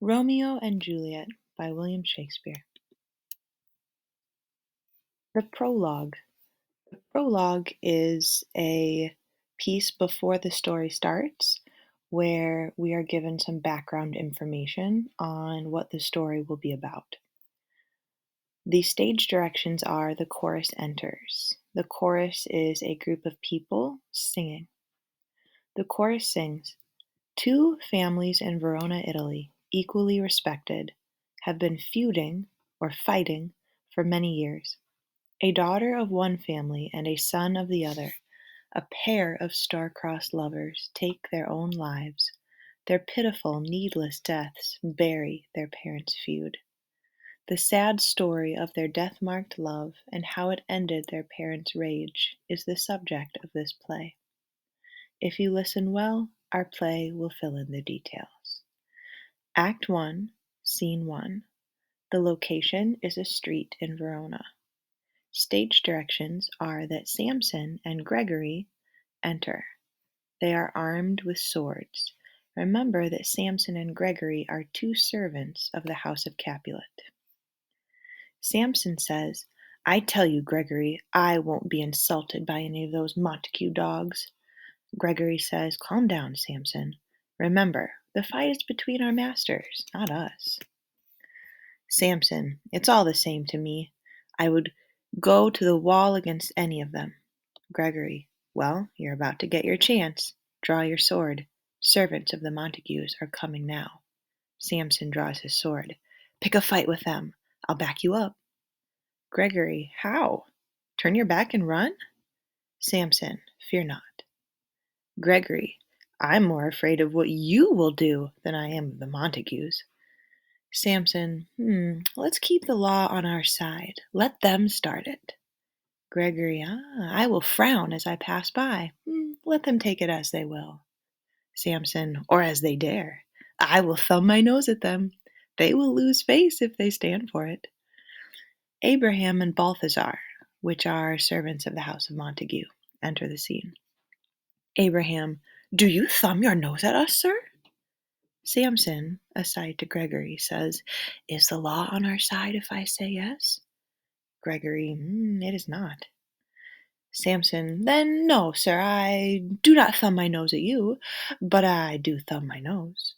Romeo and Juliet by William Shakespeare. The prologue. The prologue is a piece before the story starts where we are given some background information on what the story will be about. The stage directions are the chorus enters. The chorus is a group of people singing. The chorus sings, "Two families in Verona, Italy, equally respected, have been feuding or fighting for many years. A daughter of one family and a son of the other, a pair of star-crossed lovers, take their own lives. Their pitiful, needless deaths bury their parents' feud. The sad story of their death-marked love and how it ended their parents' rage is the subject of this play. If you listen well, our play will fill in the details." Act 1, Scene 1. The location is a street in Verona. Stage directions are that Samson and Gregory enter. They are armed with swords. Remember that Samson and Gregory are two servants of the house of Capulet. Samson says, "I tell you, Gregory, I won't be insulted by any of those Montague dogs." Gregory says, "Calm down, Samson. Remember, the fight is between our masters, not us." Samson, "It's all the same to me. I would go to the wall against any of them." Gregory, "Well, you're about to get your chance. Draw your sword. Servants of the Montagues are coming now." Samson draws his sword. "Pick a fight with them. I'll back you up." Gregory, "How? Turn your back and run?" Samson, "Fear not." Gregory, "I'm more afraid of what you will do than I am of the Montagues." Samson, "Let's keep the law on our side. Let them start it." Gregory, "I will frown as I pass by. Let them take it as they will." Samson, "Or as they dare. I will thumb my nose at them. They will lose face if they stand for it." Abraham and Balthazar, which are servants of the house of Montague, enter the scene. Abraham, "Do you thumb your nose at us, sir?" Samson, aside to Gregory, says, "Is the law on our side if I say yes?" Gregory, "It is not." Samson, "Then no, sir, I do not thumb my nose at you, but I do thumb my nose."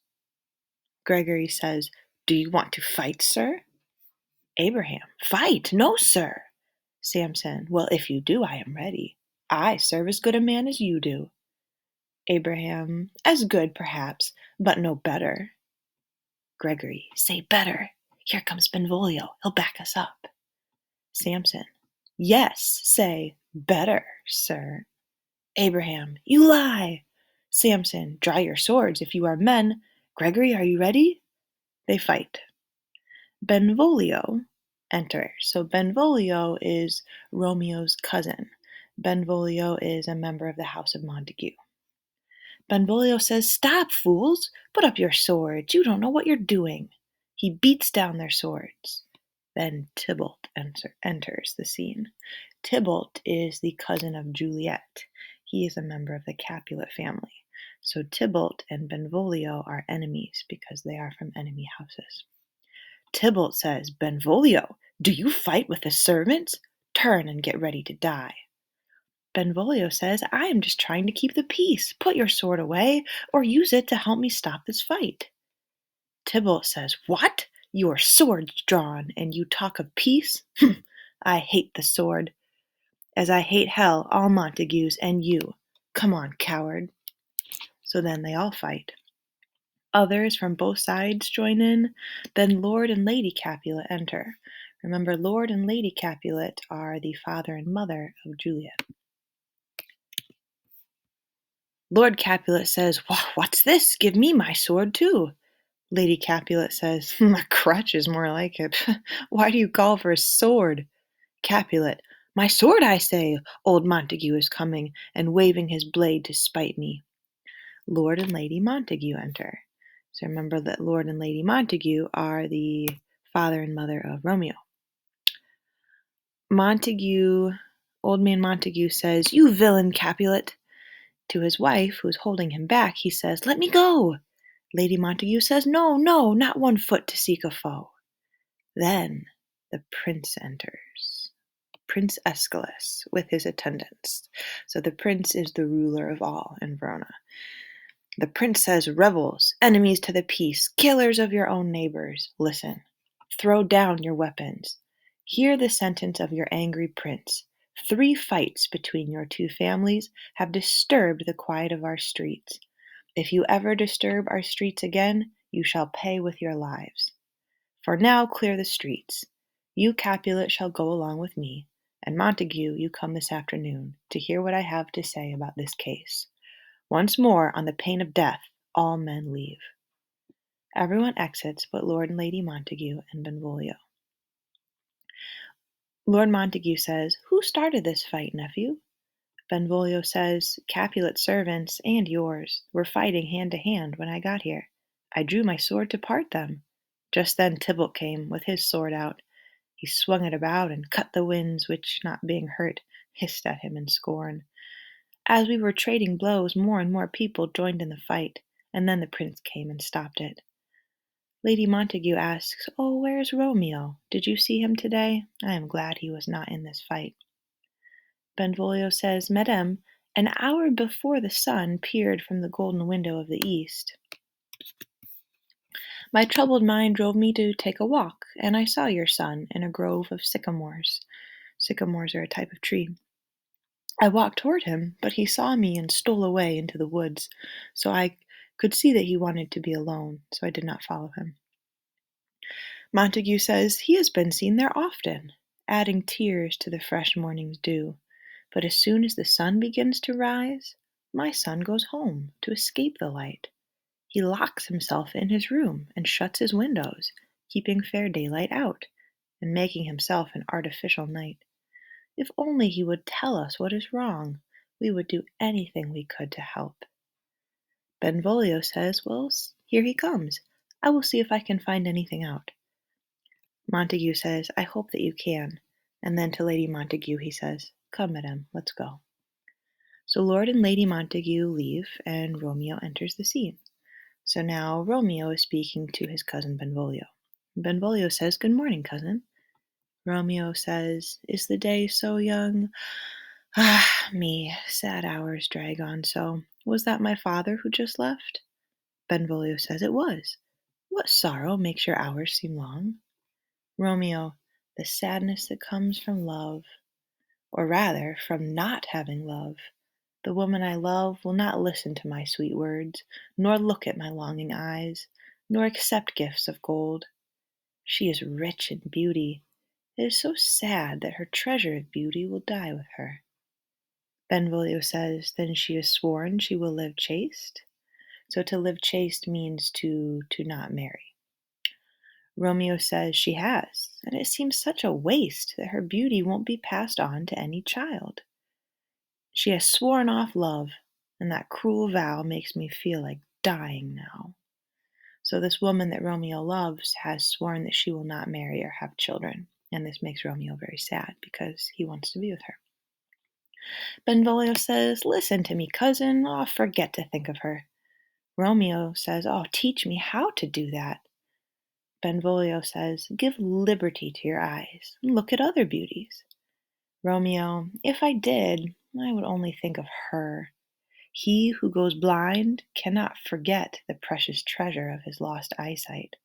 Gregory says, "Do you want to fight, sir?" Abraham, "Fight? No, sir." Samson, "Well, if you do, I am ready. I serve as good a man as you do." Abraham, "As good, perhaps, but no better." Gregory, "Say better. Here comes Benvolio. He'll back us up." Samson, "Yes, say better, sir." Abraham, "You lie." Samson, "Draw your swords if you are men. Gregory, are you ready?" They fight. Benvolio enters. So Benvolio is Romeo's cousin. Benvolio is a member of the house of Montague. Benvolio says, "Stop, fools! Put up your swords. You don't know what you're doing." He beats down their swords. Then Tybalt enters the scene. Tybalt is the cousin of Juliet. He is a member of the Capulet family. So Tybalt and Benvolio are enemies because they are from enemy houses. Tybalt says, "Benvolio, do you fight with the servants? Turn and get ready to die." Benvolio says, "I am just trying to keep the peace. Put your sword away, or use it to help me stop this fight." Tybalt says, "What? Your sword's drawn, and you talk of peace? I hate the sword, as I hate hell, all Montagues, and you. Come on, coward." So then they all fight. Others from both sides join in. Then Lord and Lady Capulet enter. Remember, Lord and Lady Capulet are the father and mother of Juliet. Lord Capulet says, "What's this? Give me my sword, too." Lady Capulet says, "A crutch is more like it. Why do you call for a sword?" Capulet, "My sword, I say. Old Montague is coming, and waving his blade to spite me." Lord and Lady Montague enter. So remember that Lord and Lady Montague are the father and mother of Romeo. Old man Montague says, "You villain, Capulet." To his wife, who is holding him back, he says, "Let me go." Lady Montague says, "No, no, not 1 foot to seek a foe." Then the prince enters. Prince Aeschylus with his attendants. So the prince is the ruler of all in Verona. The prince says, "Rebels, enemies to the peace, killers of your own neighbors, listen. Throw down your weapons. Hear the sentence of your angry prince. 3 fights between your 2 families have disturbed the quiet of our streets. If you ever disturb our streets again, you shall pay with your lives. For now clear the streets. You, Capulet, shall go along with me, and Montague, you come this afternoon to hear what I have to say about this case. Once more, on the pain of death, all men leave." Everyone exits but Lord and Lady Montague and Benvolio. Lord Montague says, "Who started this fight, nephew?" Benvolio says, "Capulet's servants and yours were fighting hand to hand when I got here. I drew my sword to part them. Just then Tybalt came with his sword out. He swung it about and cut the winds, which, not being hurt, hissed at him in scorn. As we were trading blows, more and more people joined in the fight, and then the prince came and stopped it." Lady Montague asks, "Oh, where is Romeo? Did you see him today? I am glad he was not in this fight." Benvolio says, "Madame, an hour before the sun peered from the golden window of the east, my troubled mind drove me to take a walk, and I saw your son in a grove of sycamores. Sycamores are a type of tree. I walked toward him, but he saw me and stole away into the woods, so I could see that he wanted to be alone, so I did not follow him." Montague says, "He has been seen there often, adding tears to the fresh morning's dew. But as soon as the sun begins to rise, my son goes home to escape the light. He locks himself in his room and shuts his windows, keeping fair daylight out, and making himself an artificial night. If only he would tell us what is wrong, we would do anything we could to help." Benvolio says, "Well, here he comes. I will see if I can find anything out." Montague says, "I hope that you can." And then to Lady Montague he says, "Come, madame, let's go." So Lord and Lady Montague leave, and Romeo enters the scene. So now Romeo is speaking to his cousin Benvolio. Benvolio says, "Good morning, cousin." Romeo says, "Is the day so young? Ah, me, sad hours drag on so. Was that my father who just left?" Benvolio says, "It was. What sorrow makes your hours seem long?" Romeo, "The sadness that comes from love, or rather from not having love. The woman I love will not listen to my sweet words, nor look at my longing eyes, nor accept gifts of gold. She is rich in beauty. It is so sad that her treasure of beauty will die with her." Benvolio says, "Then she has sworn she will live chaste?" So to live chaste means to not marry. Romeo says she has, and it seems such a waste that her beauty won't be passed on to any child. She has sworn off love, and that cruel vow makes me feel like dying now. So this woman that Romeo loves has sworn that she will not marry or have children, and this makes Romeo very sad because he wants to be with her. Benvolio says, "Listen to me, cousin. Oh, forget to think of her." Romeo says, "Oh, teach me how to do that." Benvolio says, "Give liberty to your eyes and look at other beauties." Romeo, "If I did, I would only think of her. He who goes blind cannot forget the precious treasure of his lost eyesight.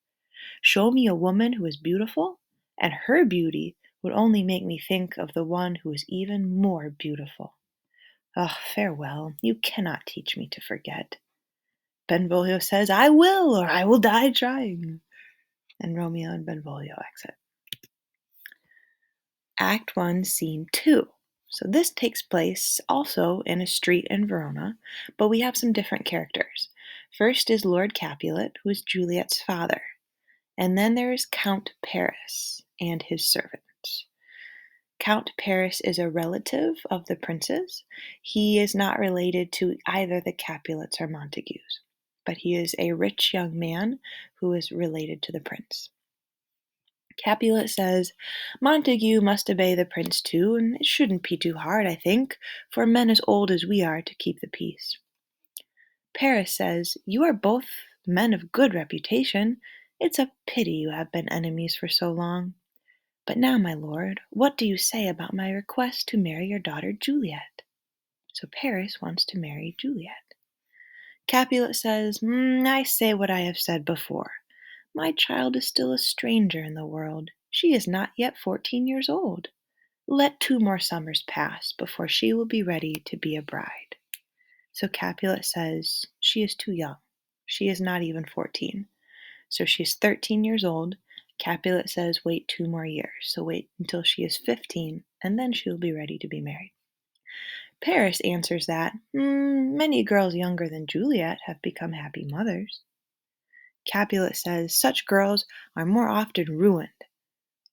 Show me a woman who is beautiful, and her beauty would only make me think of the one who is even more beautiful. Ah, farewell. You cannot teach me to forget." Benvolio says, "I will, or I will die trying." And Romeo and Benvolio exit. Act 1, Scene 2. So this takes place also in a street in Verona, but we have some different characters. First is Lord Capulet, who is Juliet's father. And then there is Count Paris and his servants. Count Paris is a relative of the princes. He is not related to either the Capulets or Montagues, but he is a rich young man who is related to the prince. Capulet says, "Montague must obey the prince too, and it shouldn't be too hard, I think, for men as old as we are to keep the peace." Paris says, "You are both men of good reputation. It's a pity you have been enemies for so long. But now, my lord, what do you say about my request to marry your daughter Juliet? So Paris wants to marry Juliet. Capulet says, I say what I have said before. My child is still a stranger in the world. She is not yet 14 years old. Let 2 more summers pass before she will be ready to be a bride. So Capulet says she is too young. She is not even 14. So she's 13 years old. Capulet says wait 2 more years. So wait until she is 15, and then she will be ready to be married. Paris answers that many girls younger than Juliet have become happy mothers. Capulet says such girls are more often ruined.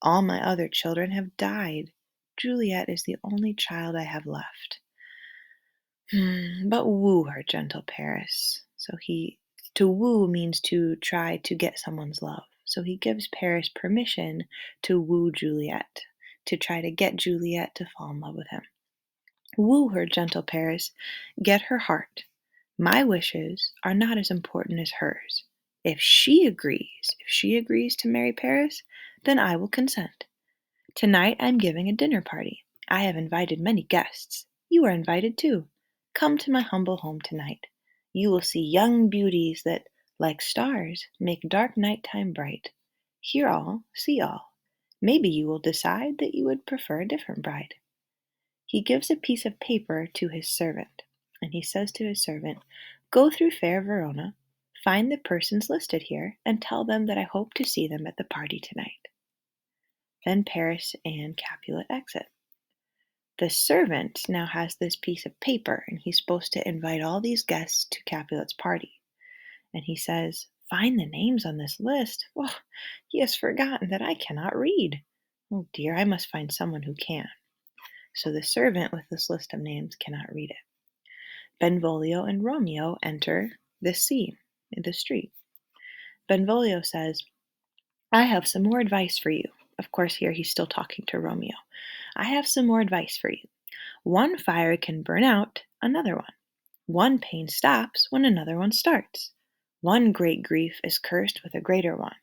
All my other children have died. Juliet is the only child I have left. But woo her, gentle Paris. To woo means to try to get someone's love. So he gives Paris permission to woo Juliet, to try to get Juliet to fall in love with him. Woo her, gentle Paris. Get her heart. My wishes are not as important as hers. If she agrees to marry Paris, then I will consent. Tonight I'm giving a dinner party. I have invited many guests. You are invited too. Come to my humble home tonight. You will see young beauties that, like stars, make dark nighttime bright. Hear all, see all. Maybe you will decide that you would prefer a different bride. He gives a piece of paper to his servant, and he says to his servant, Go through fair Verona, find the persons listed here, and tell them that I hope to see them at the party tonight. Then Paris and Capulet exit. The servant now has this piece of paper, and he's supposed to invite all these guests to Capulet's party. And he says, Find the names on this list. Well, he has forgotten that I cannot read. Oh dear, I must find someone who can. So the servant with this list of names cannot read it. Benvolio and Romeo enter this scene in the street. Benvolio says, I have some more advice for you. Of course, here he's still talking to Romeo. I have some more advice for you. One fire can burn out another one. One pain stops when another one starts. One great grief is cursed with a greater one.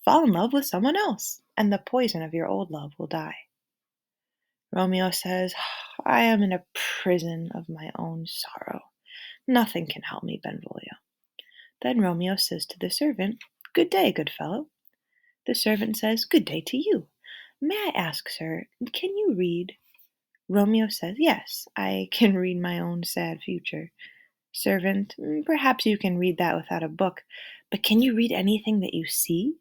Fall in love with someone else, and the poison of your old love will die. Romeo says, I am in a prison of my own sorrow. Nothing can help me, Benvolio. Then Romeo says to the servant, Good day, good fellow. The servant says, Good day to you. May I ask, sir, can you read? Romeo says, Yes, I can read my own sad future. Servant, perhaps you can read that without a book, but can you read anything that you see?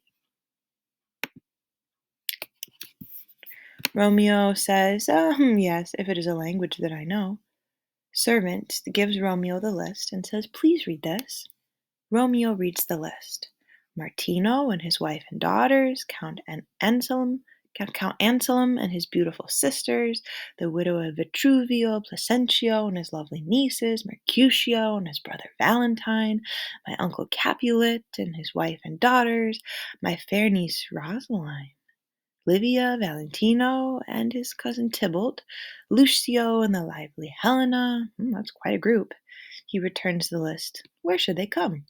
Romeo says, Yes, if it is a language that I know. Servant gives Romeo the list and says, Please read this. Romeo reads the list. Martino and his wife and daughters, Count Anselm and his beautiful sisters, the widow of Vitruvio, Placentio and his lovely nieces, Mercutio and his brother Valentine, my uncle Capulet and his wife and daughters, my fair niece Rosaline, Livia, Valentino and his cousin Tybalt, Lucio and the lively Helena. That's quite a group. He returns the list. Where should they come?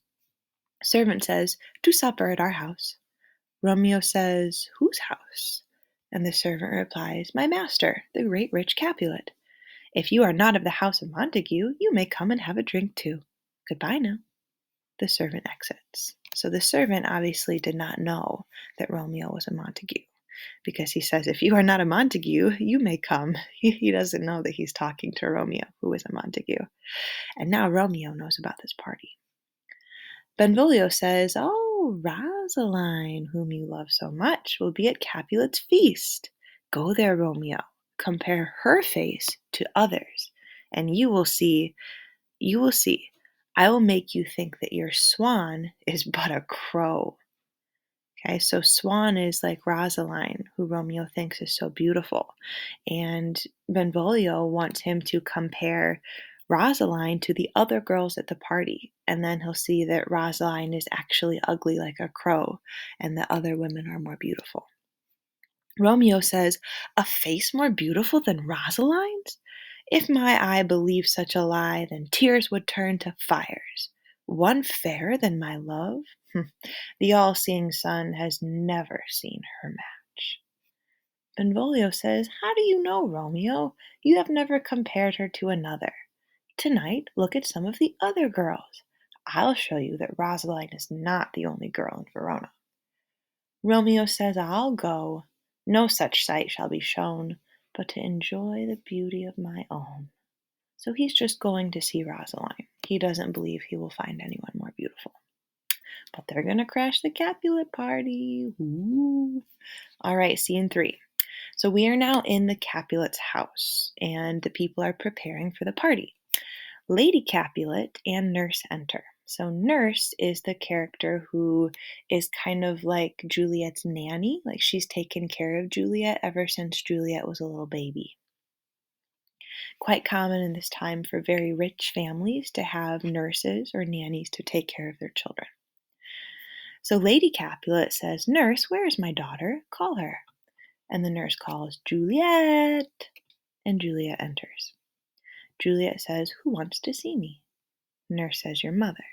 Servant says, To supper at our house. Romeo says, Whose house? And the servant replies, My master, the great rich Capulet. If you are not of the house of Montague, you may come and have a drink too. Goodbye now. The servant exits. So the servant obviously did not know that Romeo was a Montague, because he says, if you are not a Montague, you may come. He doesn't know that he's talking to Romeo, who is a Montague. And now Romeo knows about this party. Benvolio says, Oh, Rosaline, whom you love so much, will be at Capulet's feast. Go there, Romeo. Compare her face to others, and you will see. I will make you think that your swan is but a crow. Okay, so Swan is like Rosaline, who Romeo thinks is so beautiful. And Benvolio wants him to compare Rosaline to the other girls at the party. And then he'll see that Rosaline is actually ugly like a crow, and the other women are more beautiful. Romeo says, A face more beautiful than Rosaline's? If my eye believed such a lie, then tears would turn to fires. One fairer than my love? The all-seeing sun has never seen her match. Benvolio says, "How do you know, Romeo? You have never compared her to another. Tonight, look at some of the other girls. I'll show you that Rosaline is not the only girl in Verona." Romeo says, "I'll go. No such sight shall be shown, but to enjoy the beauty of my own." So he's just going to see Rosaline. He doesn't believe he will find anyone more beautiful. But they're going to crash the Capulet party. Ooh. All right, scene 3. So we are now in the Capulet's house, and the people are preparing for the party. Lady Capulet and Nurse enter. So Nurse is the character who is kind of like Juliet's nanny. Like she's taken care of Juliet ever since Juliet was a little baby. Quite common in this time for very rich families to have nurses or nannies to take care of their children. So Lady Capulet says, "Nurse, where is my daughter? Call her." And the nurse calls, "Juliet." And Juliet enters. Juliet says, "Who wants to see me?" Nurse says, "Your mother."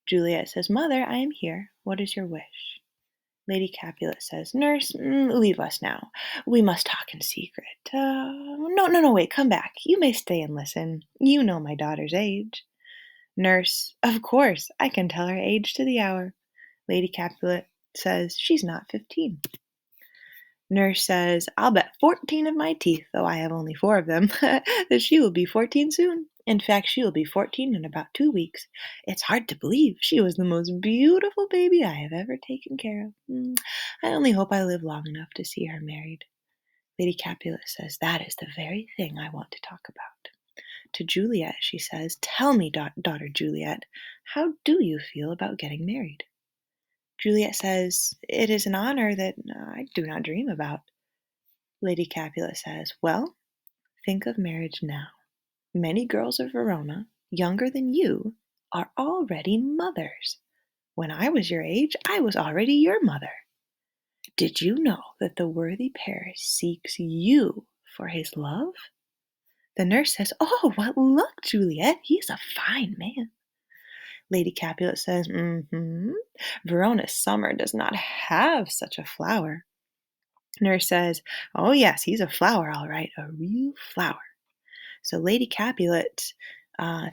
Juliet says, "Mother, I am here. What is your wish?" Lady Capulet says, "Nurse, leave us now. We must talk in secret." No, wait, come back. You may stay and listen. You know my daughter's age." Nurse, "Of course, I can tell her age to the hour." Lady Capulet says, "She's not 15." Nurse says, "I'll bet 14 of my teeth, though I have only 4 of them, that she will be 14 soon. In fact, she will be 14 in about 2 weeks. It's hard to believe. She was the most beautiful baby I have ever taken care of. I only hope I live long enough to see her married." Lady Capulet says, "That is the very thing I want to talk about." To Juliet, she says, "Tell me, daughter Juliet, how do you feel about getting married?" Juliet says, "It is an honor that I do not dream about." Lady Capulet says, "Well, think of marriage now. Many girls of Verona, younger than you, are already mothers. When I was your age, I was already your mother. Did you know that the worthy Paris seeks you for his love?" The nurse says, "Oh, what luck, Juliet! He is a fine man." Lady Capulet says, "Verona's summer does not have such a flower." Nurse says, "Oh, yes, he's a flower, all right, a real flower." So Lady Capulet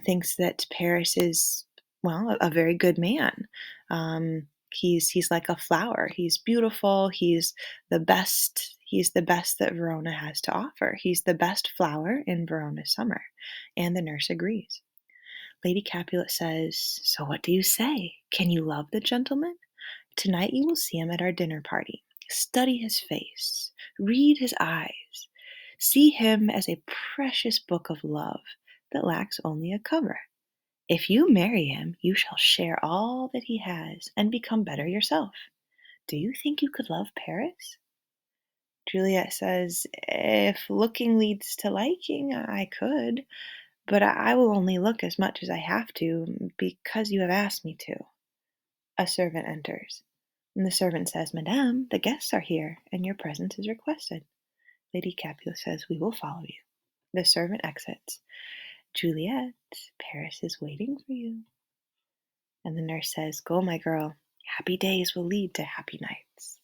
thinks that Paris is, well, a very good man. He's like a flower. He's beautiful. He's the best. He's the best that Verona has to offer. He's the best flower in Verona's summer. And the nurse agrees. Lady Capulet says, "So what do you say? Can you love the gentleman? Tonight you will see him at our dinner party. Study his face, read his eyes, see him as a precious book of love that lacks only a cover. If you marry him, you shall share all that he has and become better yourself. Do you think you could love Paris?" Juliet says, "If looking leads to liking, I could, but I will only look as much as I have to because you have asked me to." A servant enters. And the servant says, "Madame, the guests are here, and your presence is requested." Lady Capulet says, "We will follow you." The servant exits. "Juliet, Paris is waiting for you." And the nurse says, "Go, my girl. Happy days will lead to happy nights."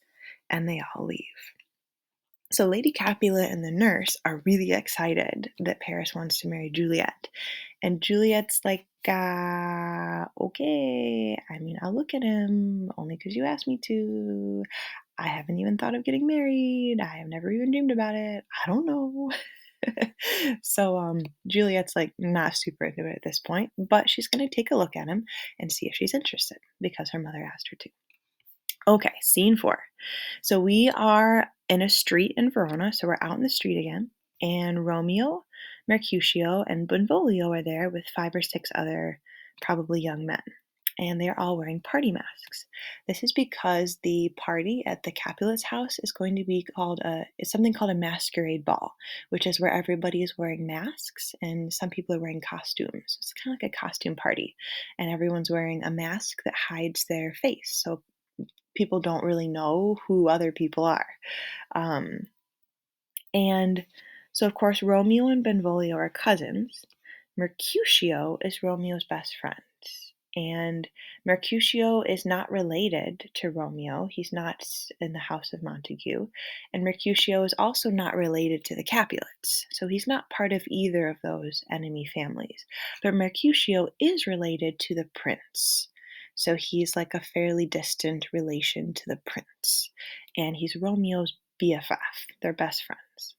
And they all leave. So Lady Capulet and the nurse are really excited that Paris wants to marry Juliet. And Juliet's like, okay, I mean, I'll look at him only because you asked me to. I haven't even thought of getting married. I have never even dreamed about it. I don't know." So Juliet's like not super into it at this point, but she's going to take a look at him and see if she's interested because her mother asked her to. Okay, scene 4. So we are in a street in Verona, so we're out in the street again, and Romeo, Mercutio, and Benvolio are there with 5 or 6 other probably young men, and they're all wearing party masks. This is because the party at the Capulet's house is going to be it's something called a masquerade ball, which is where everybody is wearing masks and some people are wearing costumes. It's kind of like a costume party, and everyone's wearing a mask that hides their face, so people don't really know who other people are. Um, and so, of course, Romeo and Benvolio are cousins. Mercutio is Romeo's best friend. And Mercutio is not related to Romeo. He's not in the house of Montague. And Mercutio is also not related to the Capulets. So he's not part of either of those enemy families. But Mercutio is related to the prince. So he's like a fairly distant relation to the prince. And he's Romeo's BFF. They're best friends.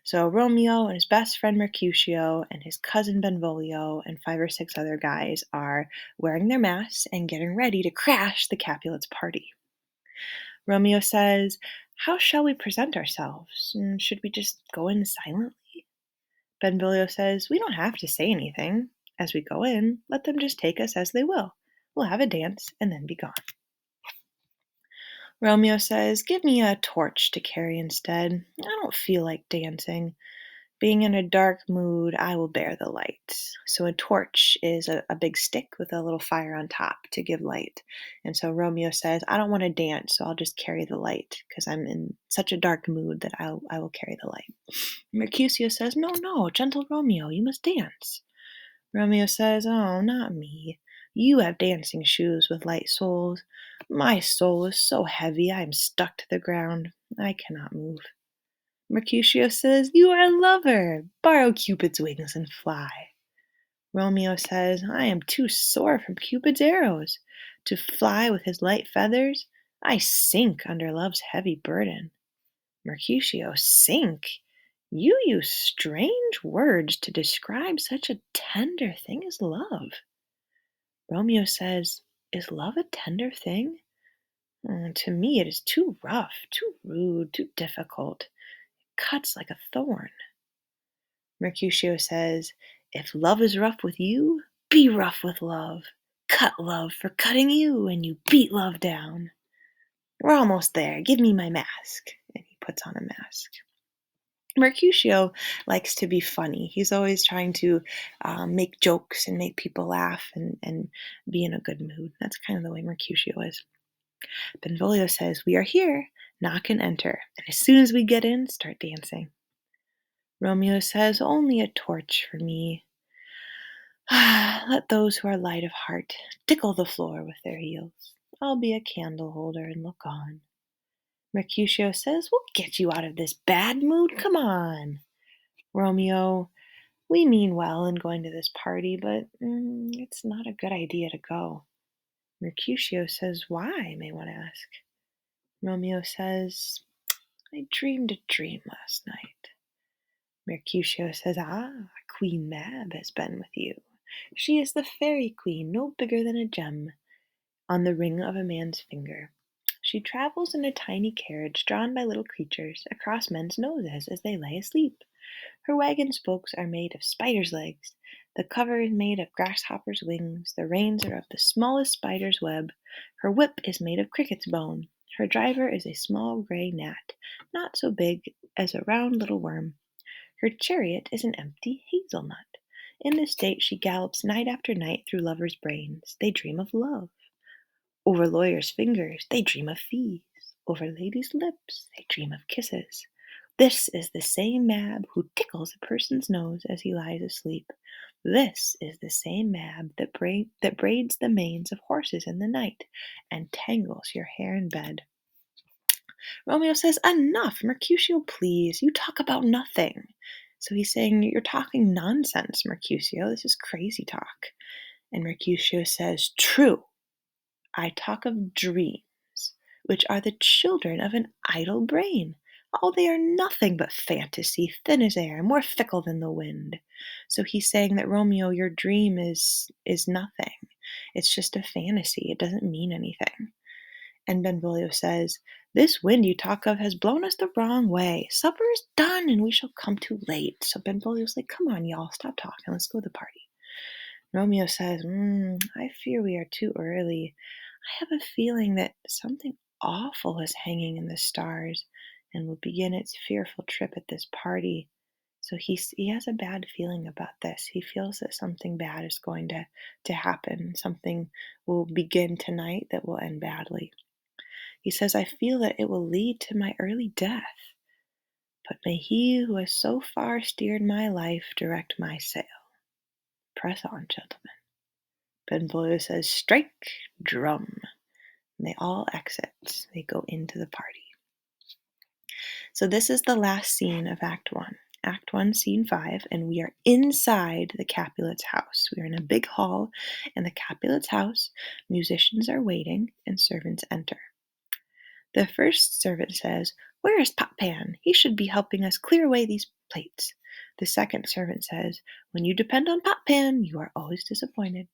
So Romeo and his best friend Mercutio and his cousin Benvolio and 5 or 6 other guys are wearing their masks and getting ready to crash the Capulets' party. Romeo says, "How shall we present ourselves? Should we just go in silently?" Benvolio says, "We don't have to say anything. As we go in, let them just take us as they will. We'll have a dance and then be gone." Romeo says, "Give me a torch to carry instead. I don't feel like dancing. Being in a dark mood, I will bear the light." So a torch is a big stick with a little fire on top to give light. And so Romeo says, "I don't want to dance, so I'll just carry the light because I'm in such a dark mood that I will carry the light." Mercutio says, "No, no, gentle Romeo, you must dance." Romeo says, "Oh, not me. You have dancing shoes with light soles. My soul is so heavy I am stuck to the ground. I cannot move." Mercutio says, "You are a lover. Borrow Cupid's wings and fly." Romeo says, "I am too sore from Cupid's arrows. To fly with his light feathers, I sink under love's heavy burden." Mercutio, sink? You use strange words to describe such a tender thing as love. Romeo says, "Is love a tender thing? To me it is too rough, too rude, too difficult. It cuts like a thorn." Mercutio says, "If love is rough with you, be rough with love. Cut love for cutting you, and you beat love down. We're almost there. Give me my mask." And he puts on a mask. Mercutio likes to be funny. He's always trying to make jokes and make people laugh and be in a good mood. That's kind of the way Mercutio is. Benvolio says, "We are here. Knock and enter. And as soon as we get in, start dancing." Romeo says, "Only a torch for me. Let those who are light of heart tickle the floor with their heels. I'll be a candle holder and look on." Mercutio says, "We'll get you out of this bad mood. Come on." Romeo, "We mean well in going to this party, but it's not a good idea to go." Mercutio says, "Why, may one ask?" Romeo says, "I dreamed a dream last night." Mercutio says, "Ah, Queen Mab has been with you. She is the fairy queen, no bigger than a gem, on the ring of a man's finger. She travels in a tiny carriage drawn by little creatures across men's noses as they lie asleep. Her wagon spokes are made of spiders' legs. The cover is made of grasshoppers' wings. The reins are of the smallest spider's web. Her whip is made of cricket's bone. Her driver is a small gray gnat, not so big as a round little worm. Her chariot is an empty hazelnut. In this state she gallops night after night through lovers' brains. They dream of love. Over lawyers' fingers they dream of fees. Over ladies' lips they dream of kisses. This is the same Mab who tickles a person's nose as he lies asleep. This is the same Mab that braids the manes of horses in the night and tangles your hair in bed." Romeo says, "Enough, Mercutio, please. You talk about nothing." So he's saying, "You're talking nonsense, Mercutio. This is crazy talk." And Mercutio says, "True. I talk of dreams, which are the children of an idle brain. Oh, they are nothing but fantasy, thin as air, more fickle than the wind." So he's saying that, Romeo, your dream is nothing. It's just a fantasy. It doesn't mean anything. And Benvolio says, "This wind you talk of has blown us the wrong way. Supper is done and we shall come too late." So Benvolio's like, "Come on, y'all, stop talking. Let's go to the party." Romeo says, "I fear we are too early. I have a feeling that something awful is hanging in the stars and will begin its fearful trip at this party." So he has a bad feeling about this. He feels that something bad is going to happen. Something will begin tonight that will end badly. He says, "I feel that it will lead to my early death. But may he who has so far steered my life direct my sail. Press on, gentlemen." Benvolio says, "Strike, drum." And they all exit. They go into the party. So this is the last scene of Act 1. Act 1, Scene 5, and we are inside the Capulets' house. We are in a big hall in the Capulets' house. Musicians are waiting, and servants enter. The first servant says, "Where is Pot Pan? He should be helping us clear away these plates." The second servant says, "When you depend on Pot Pan, you are always disappointed."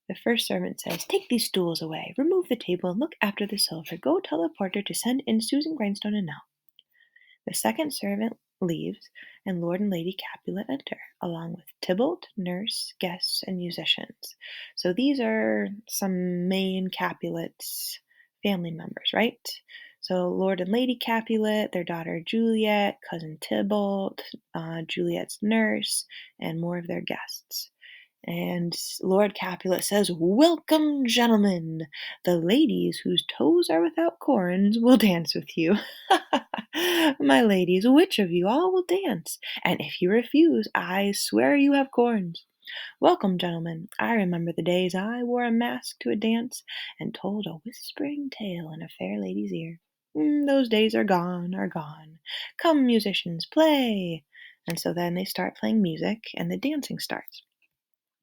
The first servant says, "Take these stools away, remove the table, and look after the silver. Go tell the porter to send in Susan Grindstone and Nell." The second servant leaves, and Lord and Lady Capulet enter, along with Tybalt, nurse, guests, and musicians. So these are some main Capulets family members, right? So Lord and Lady Capulet, their daughter Juliet, cousin Tybalt, Juliet's nurse, and more of their guests. And Lord Capulet says, "Welcome, gentlemen. The ladies whose toes are without corns will dance with you." "My ladies, which of you all will dance? And if you refuse, I swear you have corns." "Welcome, gentlemen. I remember the days I wore a mask to a dance and told a whispering tale in a fair lady's ear. Those days are gone, are gone. Come, musicians, play." And so then they start playing music, and the dancing starts.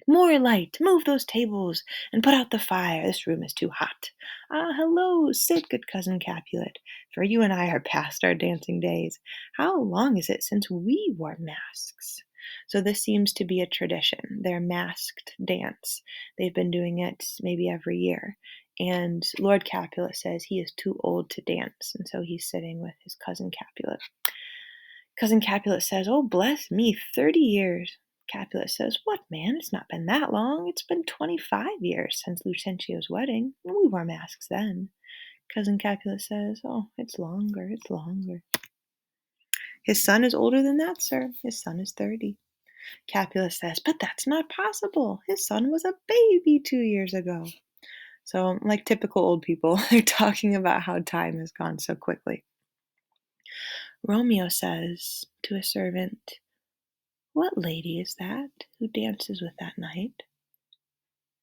"More light! Move those tables, and put out the fire. This room is too hot. Ah, hello! Sit, good cousin Capulet, for you and I are past our dancing days. How long is it since we wore masks?" So this seems to be a tradition, their masked dance. They've been doing it maybe every year. And Lord Capulet says he is too old to dance, and so he's sitting with his cousin Capulet. Cousin Capulet says, "Oh, bless me, 30 years. Capulet says, "What, man? It's not been that long. It's been 25 years since Lucentio's wedding. We wore masks then." Cousin Capulet says, "Oh, it's longer, it's longer." "His son is older than that, sir. His son is 30. Capulet says, "But that's not possible. His son was a baby 2 years ago." So, like typical old people, they're talking about how time has gone so quickly. Romeo says to a servant, "What lady is that who dances with that knight?"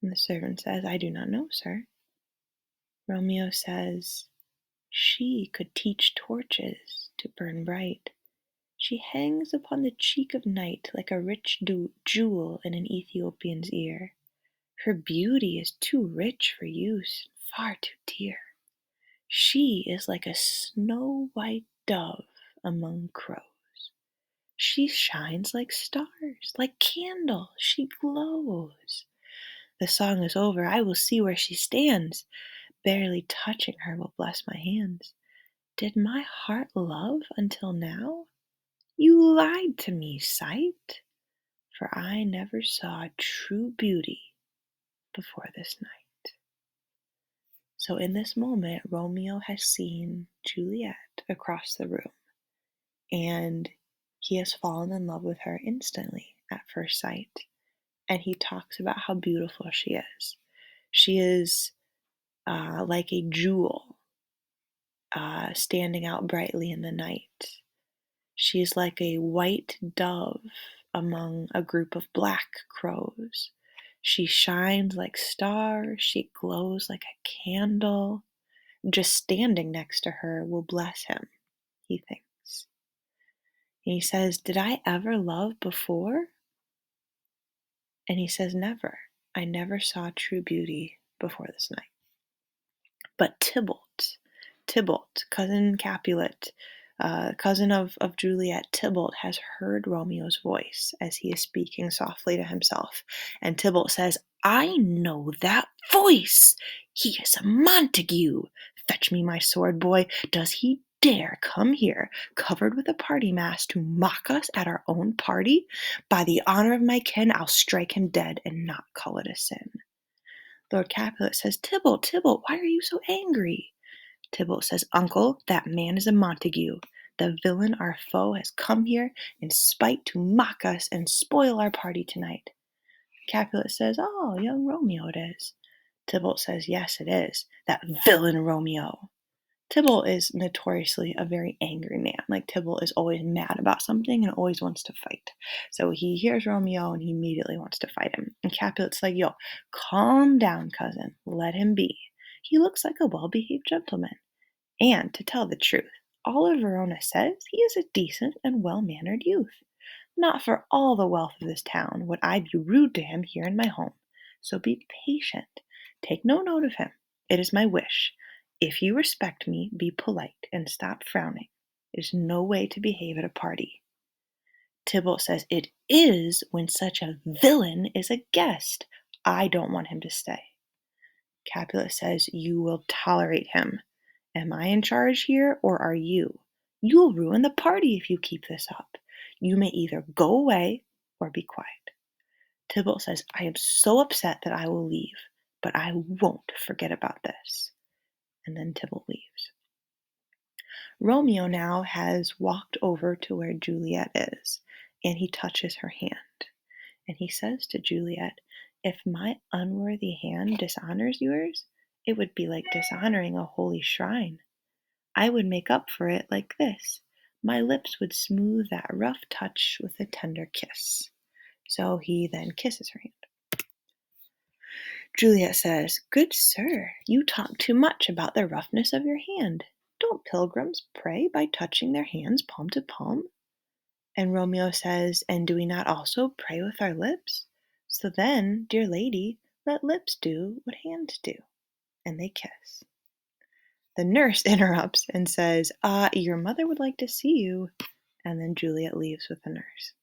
And the servant says, "I do not know, sir." Romeo says, "She could teach torches to burn bright. She hangs upon the cheek of night like a rich jewel in an Ethiopian's ear. Her beauty is too rich for use, far too dear. She is like a snow-white dove among crows. She shines like stars, like candles, she glows. The song is over, I will see where she stands. Barely touching her will bless my hands. Did my heart love until now? You lied to me, sight, for I never saw true beauty before this night." So in this moment, Romeo has seen Juliet across the room, and he has fallen in love with her instantly at first sight. And he talks about how beautiful she is. She is like a jewel standing out brightly in the night. She is like a white dove among a group of black crows. She shines like stars. She glows like a candle. Just standing next to her will bless him, he thinks. And he says, "Did I ever love before?" And he says, "Never. I never saw true beauty before this night." But Tybalt, cousin Capulet, cousin of Juliet, Tybalt has heard Romeo's voice as he is speaking softly to himself. And Tybalt says, "I know that voice. He is a Montague. Fetch me my sword, boy. Does he dare come here, covered with a party mask, to mock us at our own party? By the honor of my kin, I'll strike him dead and not call it a sin." Lord Capulet says, Tybalt, why are you so angry?" Tybalt says, "Uncle, that man is a Montague. The villain, our foe, has come here in spite to mock us and spoil our party tonight." Capulet says, "Oh, young Romeo it is." Tybalt says, "Yes, it is. That villain Romeo." Tybalt is notoriously a very angry man. Like, Tybalt is always mad about something and always wants to fight. So he hears Romeo and he immediately wants to fight him. And Capulet's like, yo, calm down, cousin. Let him be. He looks like a well behaved gentleman. And to tell the truth, all of Verona says he is a decent and well mannered youth. Not for all the wealth of this town would I be rude to him here in my home. So be patient. Take no note of him. It is my wish. If you respect me, be polite and stop frowning. It is no way to behave at a party. Tybalt says it is when such a villain is a guest. I don't want him to stay. Capulet says you will tolerate him. Am I in charge here or are you? You'll ruin the party if you keep this up. You may either go away or be quiet. Tybalt says, I am so upset that I will leave, but I won't forget about this. And then Tybalt leaves. Romeo now has walked over to where Juliet is, and he touches her hand. And he says to Juliet, if my unworthy hand dishonors yours, it would be like dishonoring a holy shrine. I would make up for it like this. My lips would smooth that rough touch with a tender kiss. So he then kisses her hand. Juliet says, good sir, you talk too much about the roughness of your hand. Don't pilgrims pray by touching their hands palm to palm? And Romeo says, and do we not also pray with our lips? So then, dear lady, let lips do what hands do. And they kiss. The nurse interrupts and says, your mother would like to see you. And then Juliet leaves with the nurse.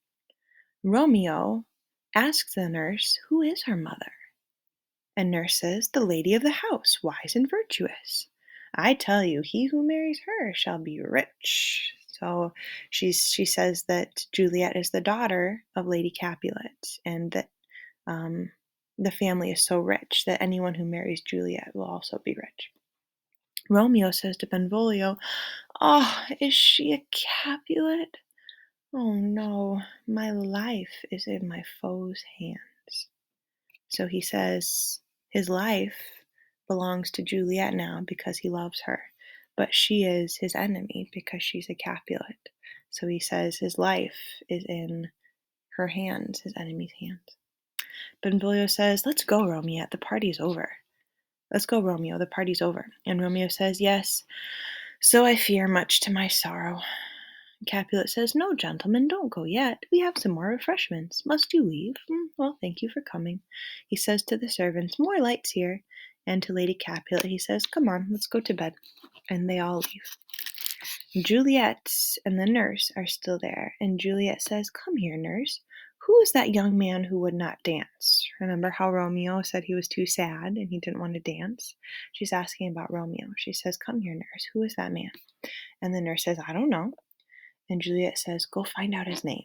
Romeo asks the nurse, who is her mother? And nurse says, the lady of the house, wise and virtuous. I tell you, he who marries her shall be rich. So she says that Juliet is the daughter of Lady Capulet, and that the family is so rich that anyone who marries Juliet will also be rich. Romeo says to Benvolio, oh, is she a Capulet? Oh no, my life is in my foe's hands. So he says his life belongs to Juliet now because he loves her, but she is his enemy because she's a Capulet. So he says his life is in her hands, his enemy's hands. Benvolio says, let's go, Romeo, the party's over. Let's go, Romeo, the party's over. And Romeo says, yes, so I fear, much to my sorrow. Capulet says, no, gentlemen, don't go yet. We have some more refreshments. Must you leave? Well, thank you for coming. He says to the servants, more lights here. And to Lady Capulet, he says, come on, let's go to bed. And they all leave. Juliet and the nurse are still there. And Juliet says, come here, nurse. Who is that young man who would not dance? Remember how Romeo said he was too sad and he didn't want to dance? She's asking about Romeo. She says, come here, nurse. Who is that man? And the nurse says, I don't know. And Juliet says, go find out his name.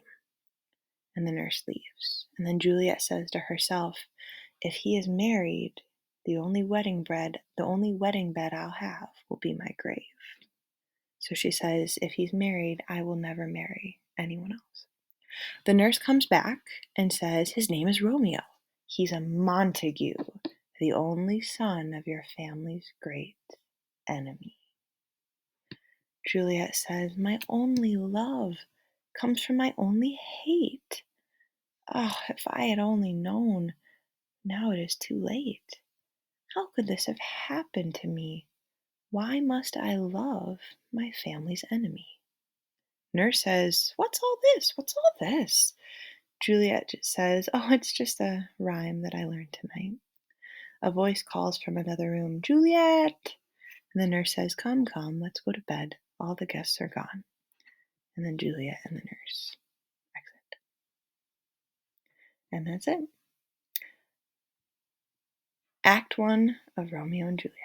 And the nurse leaves. And then Juliet says to herself, if he is married, the only wedding bed I'll have will be my grave. So she says, if he's married, I will never marry anyone else. The nurse comes back and says, his name is Romeo. He's a Montague, the only son of your family's great enemy. Juliet says, my only love comes from my only hate. Oh, if I had only known. Now it is too late. How could this have happened to me? Why must I love my family's enemy? Nurse says, what's all this? What's all this? Juliet says, oh, it's just a rhyme that I learned tonight. A voice calls from another room, Juliet! And the nurse says, come, let's go to bed. All the guests are gone. And then Juliet and the nurse exit. And that's it. Act 1 of Romeo and Juliet.